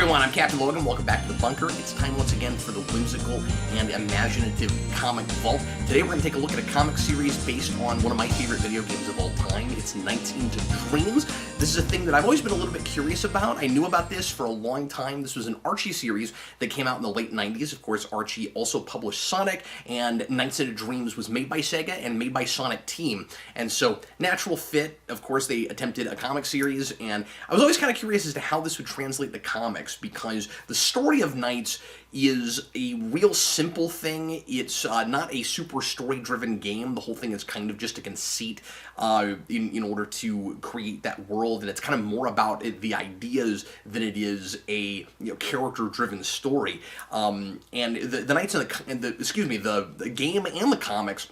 everyone, I'm Captain Logan. Welcome back to the bunker. It's time once again for the whimsical and imaginative comic vault. Today we're going to take a look at a comic series based on one of my favorite video games of all time. It's Nights into Dreams. This is a thing that I've always been a little bit curious about. I knew about this for a long time. This was an Archie series that came out in the late 90s. Of course, Archie also published Sonic, and Nights into Dreams was made by Sega and made by Sonic Team. And so, natural fit. Of course, they attempted a comic series, and I was always kind of curious as to how this would translate to comics, because the story of Nights is a real simple thing. It's not a super story-driven game. The whole thing is kind of just a conceit in order to create that world, and it's kind of more about the ideas than it is a character-driven story. And the Nights and the game and the comics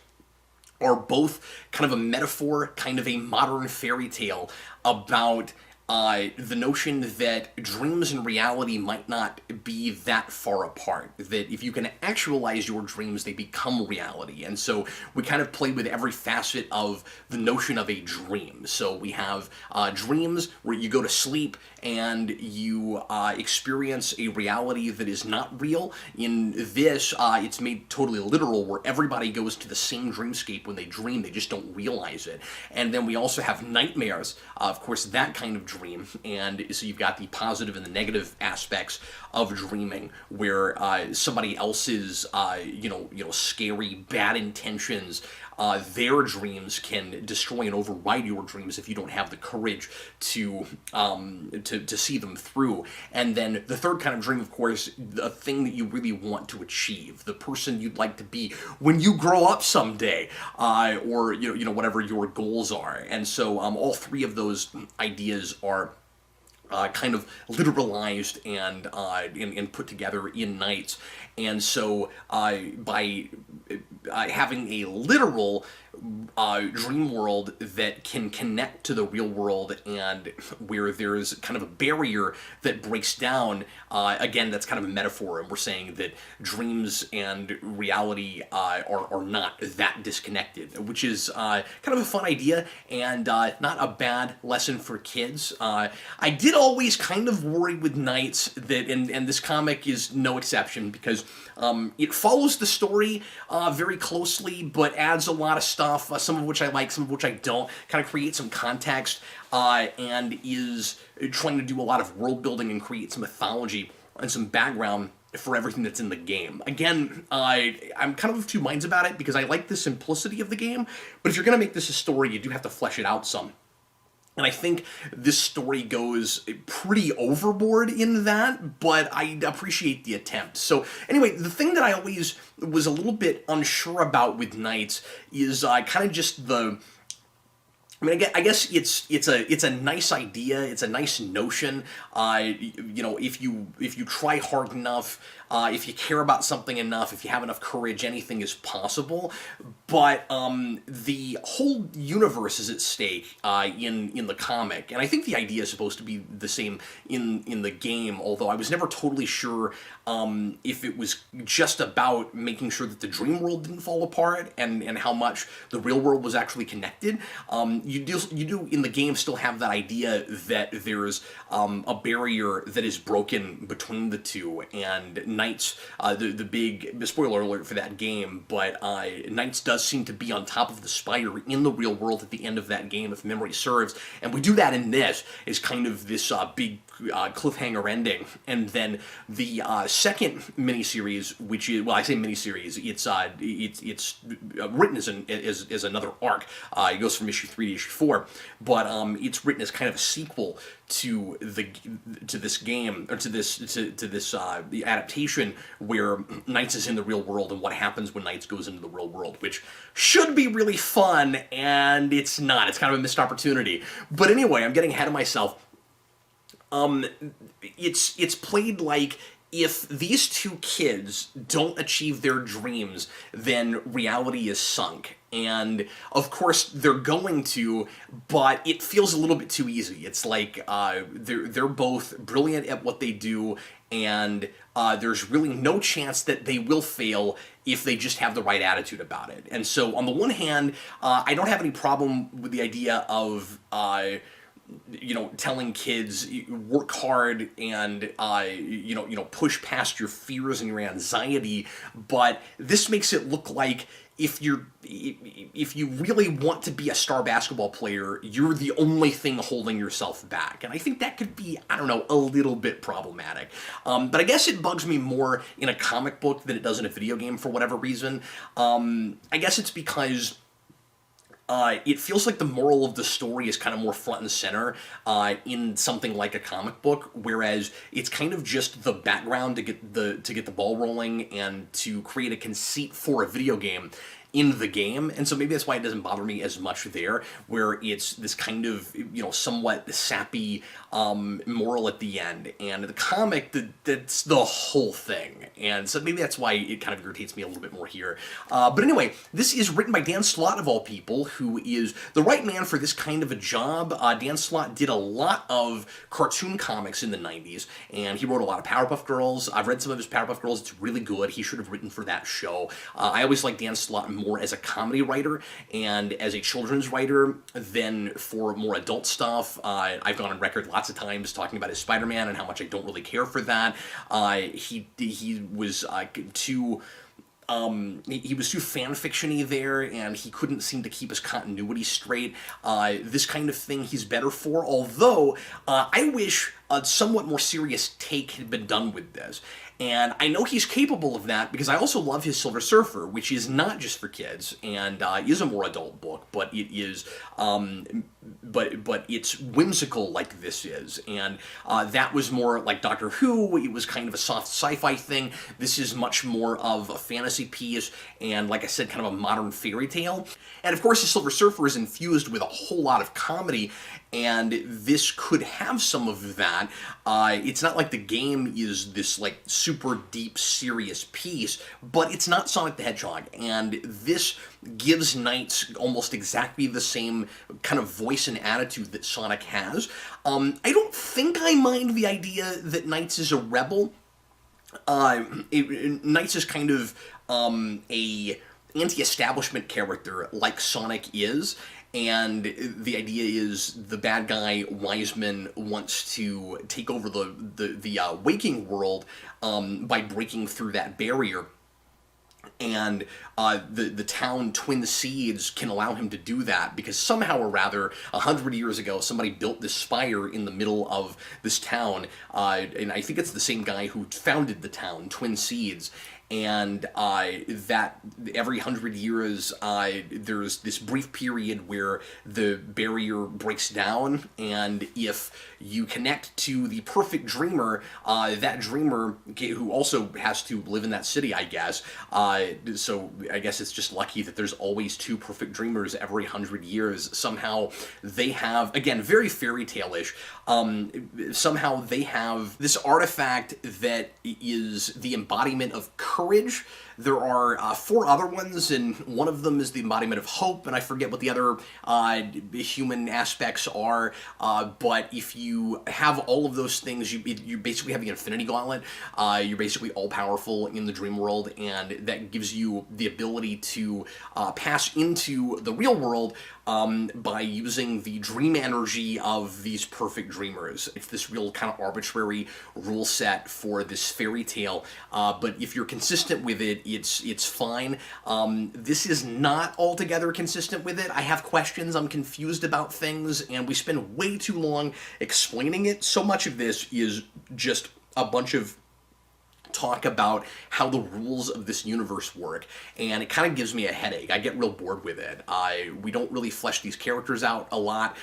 are both kind of a metaphor, kind of a modern fairy tale about the notion that dreams and reality might not be that far apart, that if you can actualize your dreams, they become reality. And so we kind of play with every facet of the notion of a dream. So we have dreams where you go to sleep and you experience a reality that is not real. In this, it's made totally literal, where everybody goes to the same dreamscape when they dream, they just don't realize it. And then we also have nightmares, of course, that kind of dream. And so you've got the positive and the negative aspects of dreaming, where somebody else's, scary, bad intentions, their dreams can destroy and override your dreams if you don't have the courage to see them through. And then the third kind of dream, of course, the thing that you really want to achieve, the person you'd like to be when you grow up someday, or whatever your goals are. And so all three of those ideas are kind of literalized and put together in Nights. And so by having a literal dream world that can connect to the real world, and where there's kind of a barrier that breaks down, again, that's kind of a metaphor, and we're saying that dreams and reality are not that disconnected, which is kind of a fun idea, and not a bad lesson for kids. I did always kind of worry with Nights that, and this comic is no exception, because it follows the story very closely, but adds a lot of stuff, some of which I like, some of which I don't, kind of create some context, and is trying to do a lot of world building and create some mythology and some background for everything that's in the game. Again, I'm kind of of two minds about it, because I like the simplicity of the game, but if you're going to make this a story, you do have to flesh it out some. And I think this story goes pretty overboard in that, but I appreciate the attempt. So anyway, the thing that I always was a little bit unsure about with Nights is kind of just the... I guess it's a nice idea. It's a nice notion. If you try hard enough, if you care about something enough, if you have enough courage, anything is possible. But the whole universe is at stake in the comic, and I think the idea is supposed to be the same in the game. Although I was never totally sure if it was just about making sure that the dream world didn't fall apart, and how much the real world was actually connected. You do in the game still have that idea that there's a barrier that is broken between the two, and Nights, the big spoiler alert for that game, but Nights does seem to be on top of the spire in the real world at the end of that game, if memory serves, and we do that in this, is kind of this big cliffhanger ending. And then the second miniseries, which is, well, I say miniseries, it's written as another arc. It goes from issue 3 to issue 4, but it's written as kind of a sequel to this game, or to this the adaptation, where Nights is in the real world and what happens when Nights goes into the real world, which should be really fun, and it's not. It's kind of a missed opportunity. But anyway, I'm getting ahead of myself. It's played like, if these two kids don't achieve their dreams, then reality is sunk. And, of course, they're going to, but it feels a little bit too easy. It's like they're both brilliant at what they do, and there's really no chance that they will fail if they just have the right attitude about it. And so, on the one hand, I don't have any problem with the idea of telling kids work hard and push past your fears and your anxiety, but this makes it look like if you really want to be a star basketball player, you're the only thing holding yourself back. And I think that could be, I don't know, a little bit problematic. But I guess it bugs me more in a comic book than it does in a video game for whatever reason. I guess it's because it feels like the moral of the story is kind of more front and center in something like a comic book, whereas it's kind of just the background to get the ball rolling and to create a conceit for a video game in the game. And so maybe that's why it doesn't bother me as much there, where it's this kind of, somewhat sappy moral at the end. And the comic, that's the whole thing. And so maybe that's why it kind of irritates me a little bit more here. But anyway, this is written by Dan Slott, of all people, who is the right man for this kind of a job. Dan Slott did a lot of cartoon comics in the 90s, and he wrote a lot of Powerpuff Girls. I've read some of his Powerpuff Girls. It's really good. He should have written for that show. I always like Dan Slott more as a comedy writer and as a children's writer than for more adult stuff. I've gone on record lots of times talking about his Spider-Man and how much I don't really care for that. He was too fan fiction-y there, and he couldn't seem to keep his continuity straight. This kind of thing he's better for, although I wish a somewhat more serious take had been done with this. And I know he's capable of that because I also love his Silver Surfer, which is not just for kids and is a more adult book, but it is, but it's whimsical like this is. And that was more like Doctor Who. It was kind of a soft sci-fi thing. This is much more of a fantasy piece and, like I said, kind of a modern fairy tale. And of course, the Silver Surfer is infused with a whole lot of comedy, and this could have some of that. It's not like the game is this like super deep, serious piece, but it's not Sonic the Hedgehog, and this gives Knights almost exactly the same kind of voice and attitude that Sonic has. I don't think I mind the idea that Knights is a rebel. Knights is kind of a anti-establishment character like Sonic is, and the idea is the bad guy, Wiseman, wants to take over the waking world by breaking through that barrier. And the town Twin Seeds can allow him to do that because somehow or rather, 100 years ago, somebody built this spire in the middle of this town, and I think it's the same guy who founded the town, Twin Seeds. And that every 100 years, there's this brief period where the barrier breaks down, and if you connect to the perfect dreamer, that dreamer, who also has to live in that city, I guess, so I guess it's just lucky that there's always two perfect dreamers every 100 years. Somehow they have, again, very fairy tale-ish, somehow they have this artifact that is the embodiment of courage. There are 4 other ones, and one of them is the embodiment of hope, and I forget what the other human aspects are, but if you have all of those things, you basically have the Infinity Gauntlet. You're basically all-powerful in the dream world, and that gives you the ability to pass into the real world by using the dream energy of these perfect dreamers. It's this real kind of arbitrary rule set for this fairy tale, but if you're consistent with it, it's fine. This is not altogether consistent with it. I have questions, I'm confused about things, and we spend way too long explaining it. So much of this is just a bunch of talk about how the rules of this universe work, and it kind of gives me a headache. I get real bored with it. We don't really flesh these characters out a lot.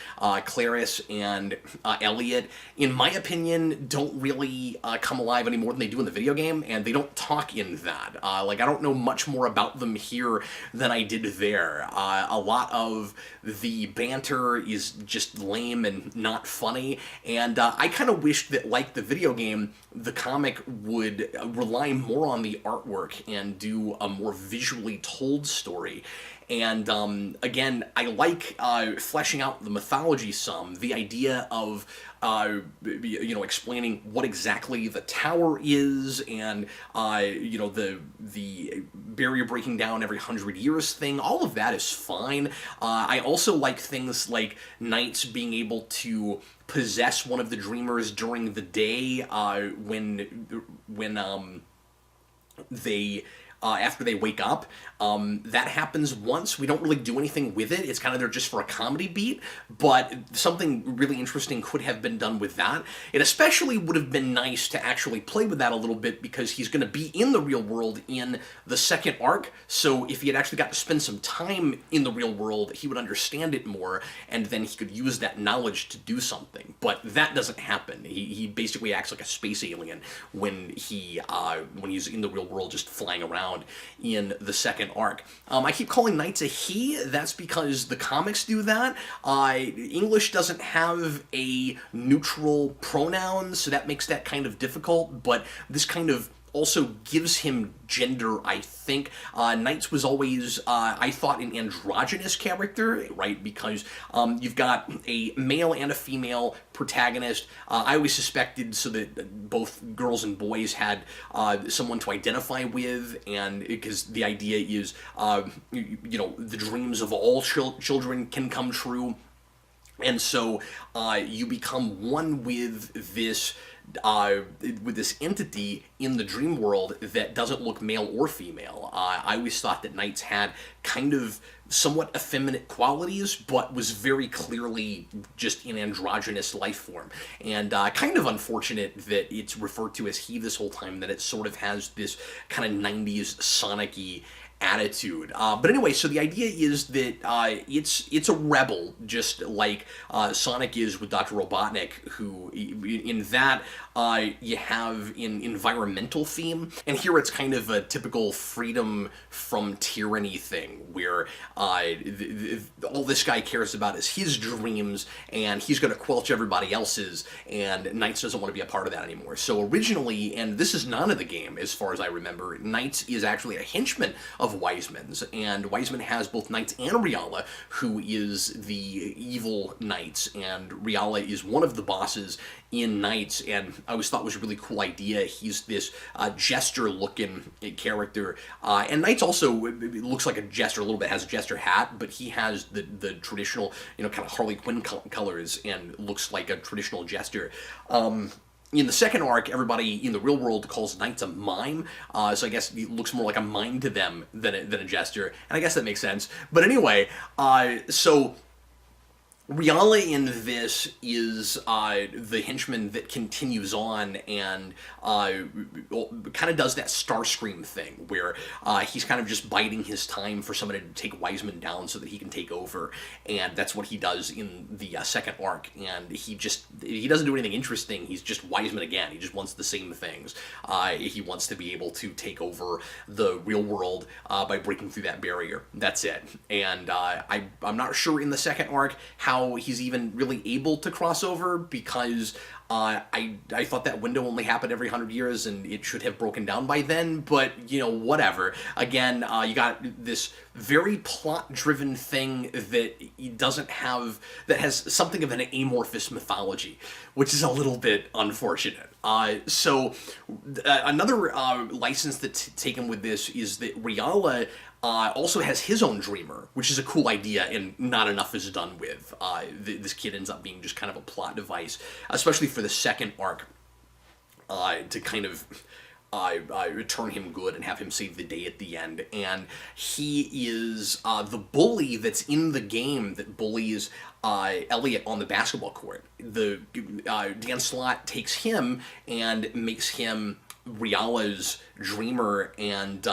Clarice and Elliot, in my opinion, don't really come alive any more than they do in the video game, and they don't talk in that. Like, I don't know much more about them here than I did there. A lot of the banter is just lame and not funny, and I kind of wish that, like the video game, the comic would rely more on the artwork and do a more visually told story. And again, I like fleshing out the mythology some. The idea of explaining what exactly the tower is, and the barrier breaking down every 100 years thing. All of that is fine. I also like things like knights being able to possess one of the dreamers during the day when they after they wake up. That happens once. We don't really do anything with it. It's kind of there just for a comedy beat, but something really interesting could have been done with that. It especially would have been nice to actually play with that a little bit, because he's going to be in the real world in the second arc, so if he had actually got to spend some time in the real world, he would understand it more, and then he could use that knowledge to do something. But that doesn't happen. He basically acts like a space alien when he's in the real world, just flying around in the second arc. I keep calling knights a he. That's because the comics do that. English doesn't have a neutral pronoun, so that makes that kind of difficult, but this kind of also gives him gender, I think. Knights was always, I thought, an androgynous character, right? Because you've got a male and a female protagonist. I always suspected so that both girls and boys had someone to identify with, and because the idea is, the dreams of all children can come true. And so you become one with this entity in the dream world that doesn't look male or female. I always thought that knights had kind of somewhat effeminate qualities, but was very clearly just an androgynous life form. And kind of unfortunate that it's referred to as he this whole time, that it sort of has this kind of 90s Sonic-y attitude. But anyway, so the idea is that it's a rebel, just like Sonic is with Dr. Robotnik, who in that you have an environmental theme, and here it's kind of a typical freedom from tyranny thing, where all this guy cares about is his dreams, and he's going to quelch everybody else's, and Knights doesn't want to be a part of that anymore. So originally, and this is none of the game as far as I remember, Knights is actually a henchman of Wiseman's, and Wiseman has both Knights and Riala, who is the evil Knights, and Riala is one of the bosses in Knights, and I always thought was a really cool idea. He's this jester-looking character, and Knights also looks like a jester a little bit, has a jester hat, but he has the traditional, kind of Harley Quinn colors, and looks like a traditional jester. In the second arc, everybody in the real world calls Knights a mime, so I guess he looks more like a mime to them than a jester, and I guess that makes sense. But anyway, so Riala in this is the henchman that continues on and kind of does that Starscream thing where he's kind of just biding his time for somebody to take Wiseman down so that he can take over, and that's what he does in the second arc. And he doesn't do anything interesting. He's just Wiseman again. He just wants the same things. He wants to be able to take over the real world by breaking through that barrier. That's it. And I'm not sure in the second arc how he's even really able to cross over, because I thought that window only happened every 100 years and it should have broken down by then, but, whatever. Again, you got this very plot-driven thing that has something of an amorphous mythology, which is a little bit unfortunate. So another license that's taken with this is that Riala also has his own dreamer, which is a cool idea, and not enough is done with. This kid ends up being just kind of a plot device, especially for the second arc, to kind of turn him good and have him save the day at the end. And he is the bully that's in the game that bullies Elliot on the basketball court. Dan Slott takes him and makes him Riala's dreamer, and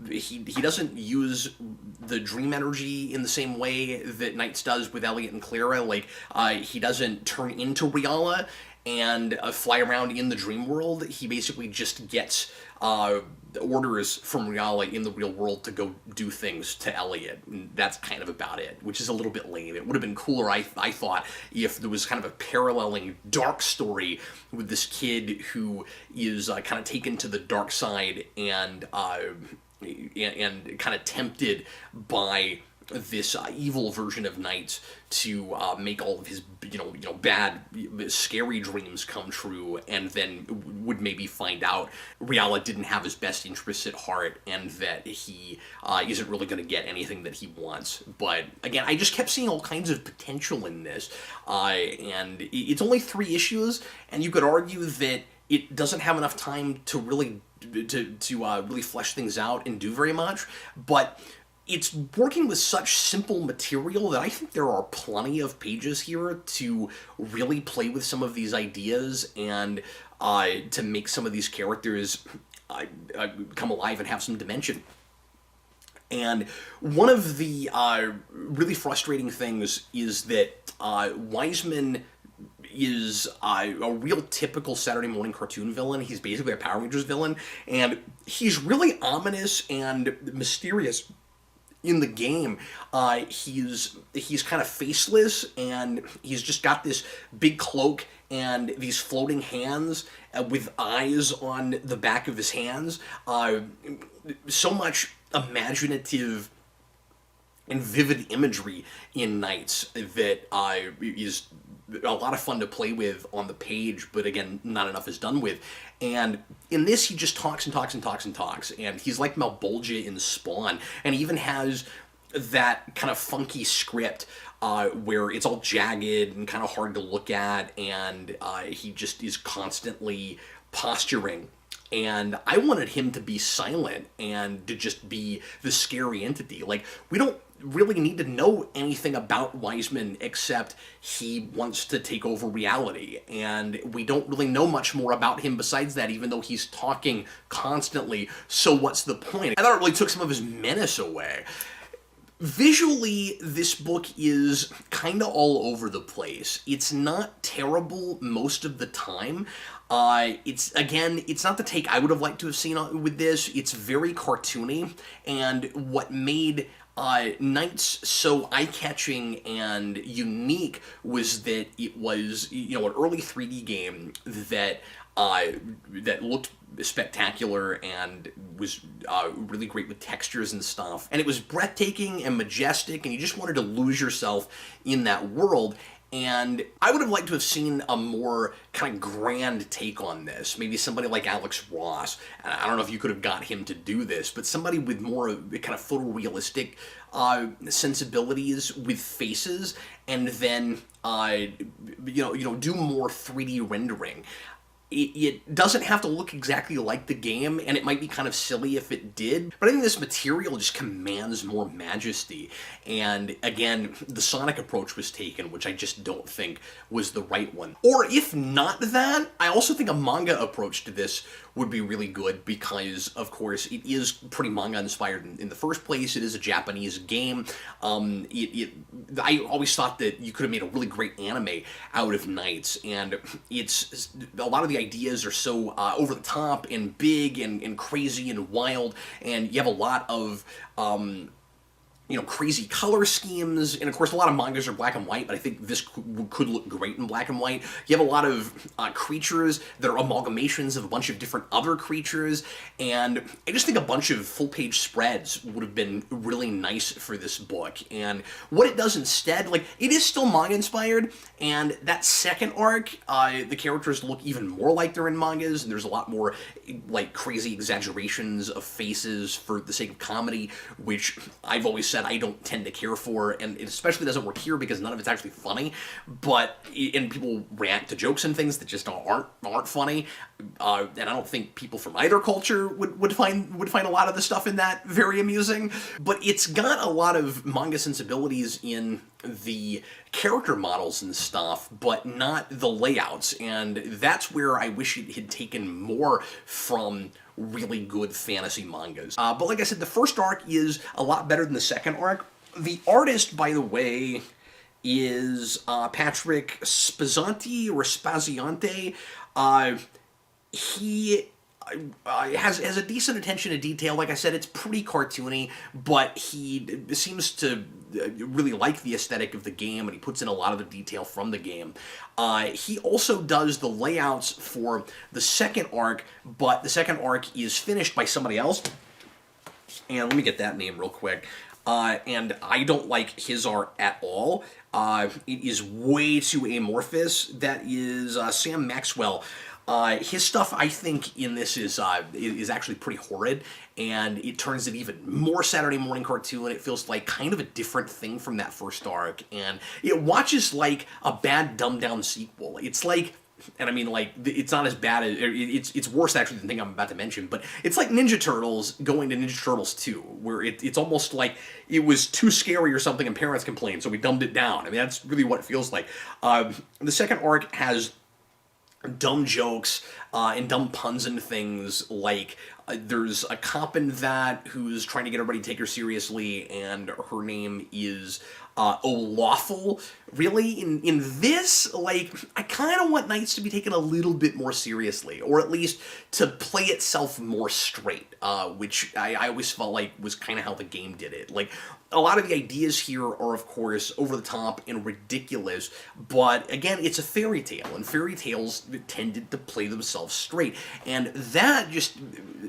he doesn't use the dream energy in the same way that Knights does with Elliot and Clara. Like, he doesn't turn into Riala, and fly around in the dream world. He basically just gets orders from Riala in the real world to go do things to Elliot. And that's kind of about it, which is a little bit lame. It would have been cooler, I thought, if there was kind of a paralleling dark story with this kid who is kind of taken to the dark side and kind of tempted by this evil version of Knight to make all of his bad, scary dreams come true, and then would maybe find out Riala didn't have his best interests at heart, and that he isn't really going to get anything that he wants. But again, I just kept seeing all kinds of potential in this, and it's only 3 issues, and you could argue that it doesn't have enough time to really really flesh things out and do very much, but it's working with such simple material that I think there are plenty of pages here to really play with some of these ideas and to make some of these characters come alive and have some dimension. And one of the really frustrating things is that Wiseman is a real typical Saturday morning cartoon villain. He's basically a Power Rangers villain, and he's really ominous and mysterious in the game. He's kind of faceless, and he's just got this big cloak and these floating hands with eyes on the back of his hands. So much imaginative and vivid imagery in Knights that is a lot of fun to play with on the page, but again, not enough is done with. And in this, he just talks and talks and talks and talks, and he's like Malbolgia in Spawn, and he even has that kind of funky script where it's all jagged and kind of hard to look at, and he just is constantly posturing. And I wanted him to be silent and to just be the scary entity. Like, we don't really need to know anything about Wiseman except he wants to take over reality, and we don't really know much more about him besides that, even though he's talking constantly. So what's the point? I thought it really took some of his menace away. Visually, this book is kind of all over the place. It's not terrible most of the time. It's not the take I would have liked to have seen with this. It's very cartoony, and what made Knights so eye-catching and unique was that it was, an early 3D game that looked spectacular and was really great with textures and stuff. And it was breathtaking and majestic, and you just wanted to lose yourself in that world. And I would have liked to have seen a more kind of grand take on this. Maybe somebody like Alex Ross. I don't know if you could have got him to do this, but somebody with more kind of photorealistic sensibilities with faces, and then do more 3D rendering. It doesn't have to look exactly like the game, and it might be kind of silly if it did, but I think this material just commands more majesty. And again, the Sonic approach was taken, which I just don't think was the right one. Or if not that, I also think a manga approach to this would be really good, because, of course, it is pretty manga-inspired in the first place. It is a Japanese game. I always thought that you could have made a really great anime out of Knights, and it's a lot of the ideas are so over the top and big and crazy and wild, and you have a lot of crazy color schemes, and of course a lot of mangas are black and white, but I think this could look great in black and white. You have a lot of creatures that are amalgamations of a bunch of different other creatures, and I just think a bunch of full-page spreads would have been really nice for this book. And what it does instead, it is still manga-inspired, and that second arc, the characters look even more like they're in mangas, and there's a lot more, crazy exaggerations of faces for the sake of comedy, which I've always said I don't tend to care for, and it especially doesn't work here because none of it's actually funny, and people react to jokes and things that just aren't funny, and I don't think people from either culture would find a lot of the stuff in that very amusing. But it's got a lot of manga sensibilities in the character models and stuff, but not the layouts, and that's where I wish it had taken more from really good fantasy mangas. But like I said, the first arc is a lot better than the second arc. The artist, by the way, is Patrick Spazzanti or Spaziante. He has a decent attention to detail. Like I said, it's pretty cartoony, but he seems to really like the aesthetic of the game, and he puts in a lot of the detail from the game. He also does the layouts for the second arc, but the second arc is finished by somebody else. And let me get that name real quick. And I don't like his art at all. It is way too amorphous. That is Sam Maxwell. His stuff, I think, in this is actually pretty horrid, and it turns it even more Saturday morning cartoon. It feels like kind of a different thing from that first arc, and it watches like a bad dumbed-down sequel. It's like, and I mean, like, it's not as bad as, it's worse actually than the thing I'm about to mention, but it's like Ninja Turtles going to Ninja Turtles 2, where it's almost like it was too scary or something and parents complained, so we dumbed it down. I mean, that's really what it feels like. The second arc has dumb jokes and dumb puns and things, like there's a cop in that who's trying to get everybody to take her seriously, and her name is Olawful. Really, in this, like, I kind of want Knights to be taken a little bit more seriously, or at least to play itself more straight, which I always felt like was kind of how the game did it. Like, a lot of the ideas here are, of course, over the top and ridiculous, but again, it's a fairy tale, and fairy tales tended to play themselves straight, and that just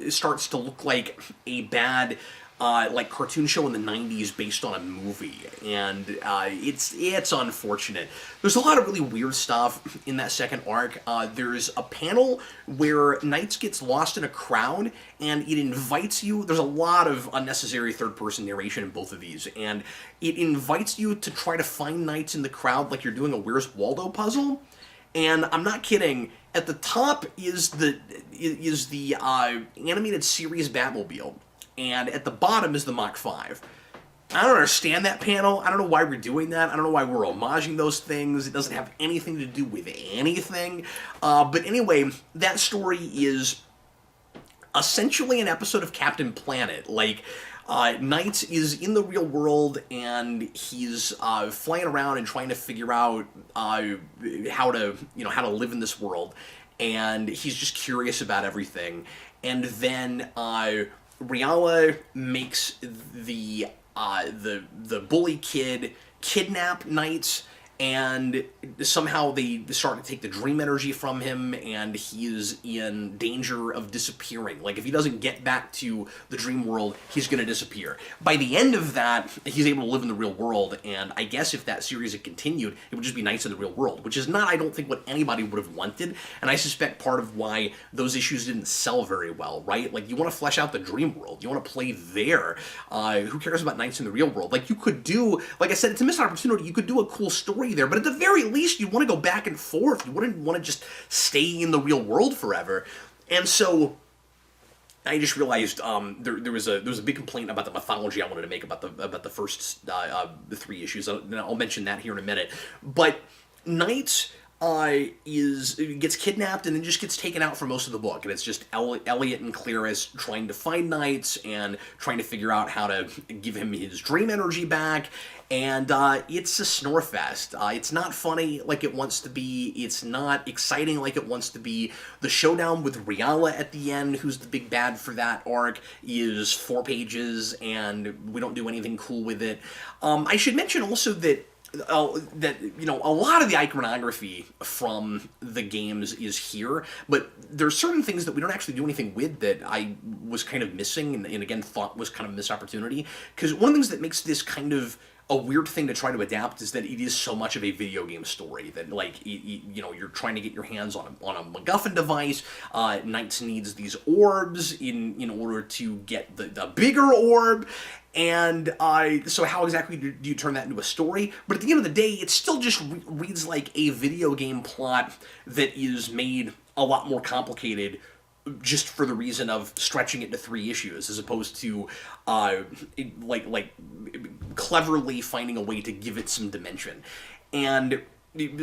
starts to look like a bad like cartoon show in the 90s based on a movie, and it's unfortunate. There's a lot of really weird stuff in that second arc. There's a panel where Knights gets lost in a crowd, and it invites you. There's a lot of unnecessary third-person narration in both of these, and it invites you to try to find Knights in the crowd like you're doing a Where's Waldo puzzle. And I'm not kidding. At the top is the animated series Batmobile, and at the bottom is the Mach 5. I don't understand that panel. I don't know why we're doing that. I don't know why we're homaging those things. It doesn't have anything to do with anything. But anyway, that story is essentially an episode of Captain Planet. Like, Knight is in the real world, and he's flying around and trying to figure out how to live in this world, and he's just curious about everything. And then Riala makes the bully kid kidnap Knights, and somehow they start to take the dream energy from him, and he is in danger of disappearing. Like, if he doesn't get back to the dream world, he's going to disappear. By the end of that, he's able to live in the real world, and I guess if that series had continued, it would just be Knights in the real world, which is not, I don't think, what anybody would have wanted, and I suspect part of why those issues didn't sell very well, right? Like, you want to flesh out the dream world. You want to play there. Who cares about Knights in the real world? Like, you could do, like I said, it's a missed opportunity. You could do a cool story there, but at the very least, you want to go back and forth. You wouldn't want to just stay in the real world forever. And so I just realized there was a big complaint about the mythology I wanted to make about the first the 3 issues. I'll mention that here in a minute. But Knight gets kidnapped and then just gets taken out for most of the book, and it's just Elliot and Clarice trying to find Knights and trying to figure out how to give him his dream energy back. And it's a snore fest. It's not funny like it wants to be. It's not exciting like it wants to be. The showdown with Riala at the end, who's the big bad for that arc, is 4 pages, and we don't do anything cool with it. I should mention also that a lot of the iconography from the games is here, but there's certain things that we don't actually do anything with that I was kind of missing, and again thought was kind of a missed opportunity. Because one of the things that makes this kind of a weird thing to try to adapt is that it is so much of a video game story that, like, you're trying to get your hands on a MacGuffin device. Knights needs these orbs in order to get the bigger orb. And so how exactly do you turn that into a story? But at the end of the day, it still just reads like a video game plot that is made a lot more complicated just for the reason of stretching it to 3 issues, as opposed to like cleverly finding a way to give it some dimension. And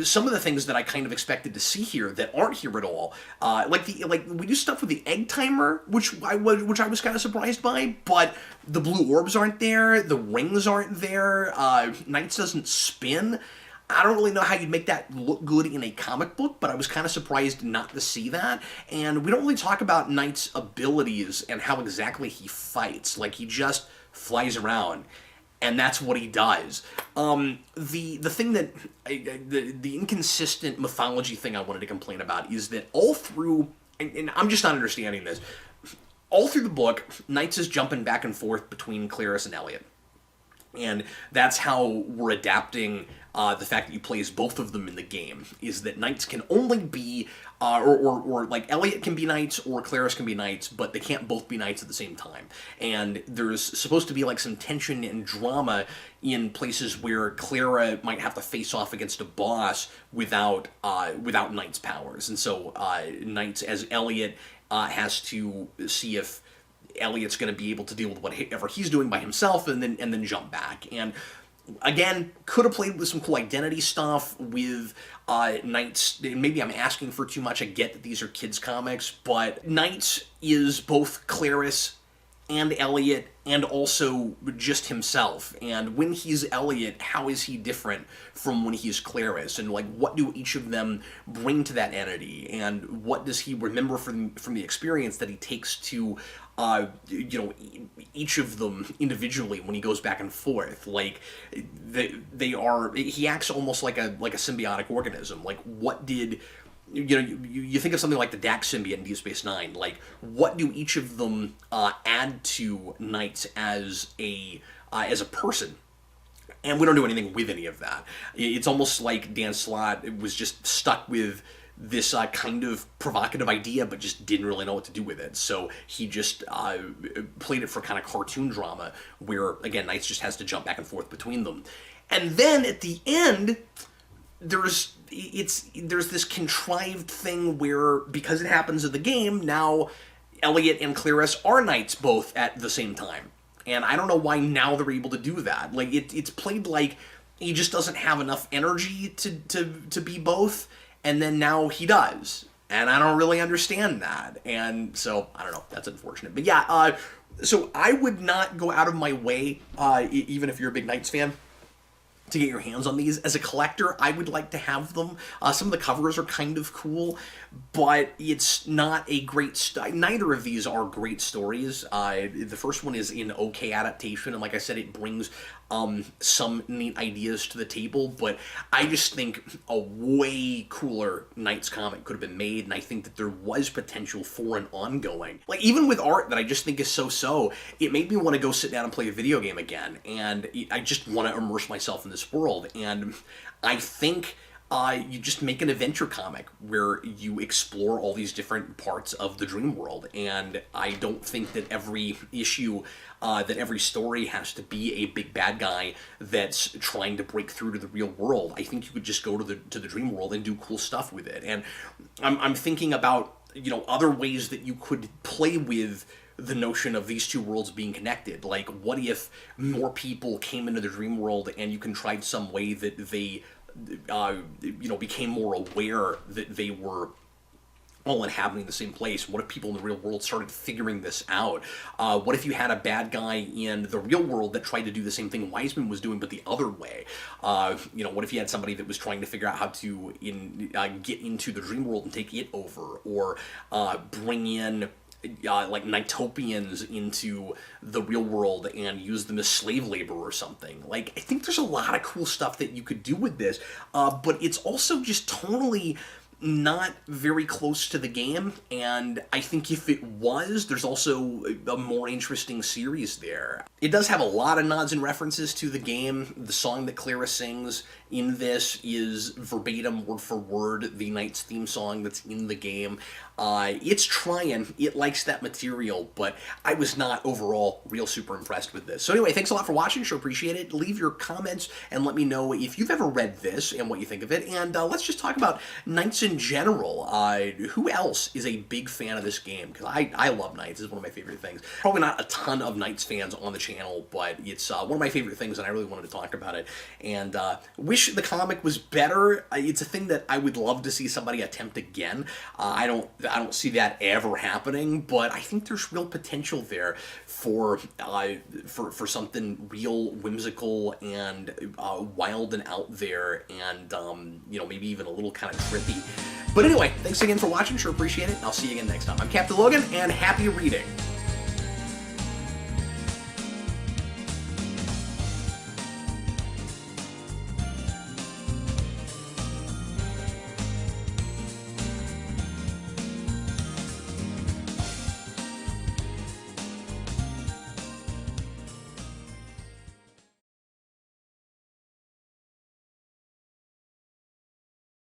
some of the things that I kind of expected to see here that aren't here at all, like we do stuff with the egg timer, which I was kind of surprised by, but the blue orbs aren't there, the rings aren't there, Knights doesn't spin. I don't really know how you'd make that look good in a comic book, but I was kind of surprised not to see that. And we don't really talk about Knight's abilities and how exactly he fights. Like, he just flies around, and that's what he does. The thing that the inconsistent mythology thing I wanted to complain about is that all through, and I'm just not understanding this, all through the book, Knights is jumping back and forth between Claris and Elliot. And that's how we're adapting the fact that you play as both of them in the game, is that Knights can only be, or like Elliot can be Knights or Claris can be Knights, but they can't both be Knights at the same time. And there's supposed to be like some tension and drama in places where Clara might have to face off against a boss without Knight's powers. And so Knights as Elliot has to see if Elliot's going to be able to deal with whatever he's doing by himself, and then jump back. And again, could have played with some cool identity stuff with Knights. Maybe I'm asking for too much. I get that these are kids' comics, but Knights is both Claris and Elliot, and also just himself. And when he's Elliot, how is he different from when he's Claris? And like, what do each of them bring to that entity? And what does he remember from the experience that he takes to each of them individually when he goes back and forth? Like, he acts almost like a symbiotic organism. Like, what did, you think of something like the Dax symbiote in Deep Space Nine. Like, what do each of them add to Knights as a person? And we don't do anything with any of that. It's almost like Dan Slott was just stuck with this kind of provocative idea, but just didn't really know what to do with it. So he just played it for kind of cartoon drama, where, again, Knights just has to jump back and forth between them. And then at the end, there's this contrived thing where, because it happens in the game, now Elliot and Claris are Knights both at the same time. And I don't know why now they're able to do that. Like, it's played like he just doesn't have enough energy to be both, and then now he does. And I don't really understand that. And so, I don't know, that's unfortunate. But yeah, so I would not go out of my way, even if you're a big Knights fan, to get your hands on these. As a collector, I would like to have them. Some of the covers are kind of cool, but it's not a great neither of these are great stories. The first one is in okay adaptation, and like I said, it brings some neat ideas to the table, but I just think a way cooler Knights comic could have been made, and I think that there was potential for an ongoing. Like, even with art that I just think is so-so, it made me want to go sit down and play a video game again, and I just want to immerse myself in this world. And I think you just make an adventure comic where you explore all these different parts of the dream world. And I don't think that every issue, that every story has to be a big bad guy that's trying to break through to the real world. I think you could just go to the dream world and do cool stuff with it. And I'm thinking about, other ways that you could play with the notion of these two worlds being connected. Like, what if more people came into the dream world and you contrived some way that they became more aware that they were all inhabiting the same place? What if people in the real world started figuring this out? What if you had a bad guy in the real world that tried to do the same thing Wiseman was doing, but the other way? What if you had somebody that was trying to figure out how to get into the dream world and take it over, or bring in like Nightopians into the real world and use them as slave labor or something? Like, I think there's a lot of cool stuff that you could do with this, but it's also just totally not very close to the game, and I think if it was, there's also a more interesting series there. It does have a lot of nods and references to the game. The song that Clara sings in this is verbatim, word for word, the Knights theme song that's in the game. It's trying, it likes that material, but I was not overall real super impressed with this. So anyway, thanks a lot for watching, sure appreciate it. Leave your comments and let me know if you've ever read this and what you think of it, and let's just talk about Knights in in general, who else is a big fan of this game? Because I love Knights. It's one of my favorite things. Probably not a ton of Knights fans on the channel, but it's one of my favorite things, and I really wanted to talk about it. And wish the comic was better. It's a thing that I would love to see somebody attempt again. I don't see that ever happening, but I think there's real potential there for something real whimsical and wild and out there, and maybe even a little kind of trippy. But anyway, thanks again for watching. Sure appreciate it. I'll see you again next time. I'm Captain Logan, and happy reading.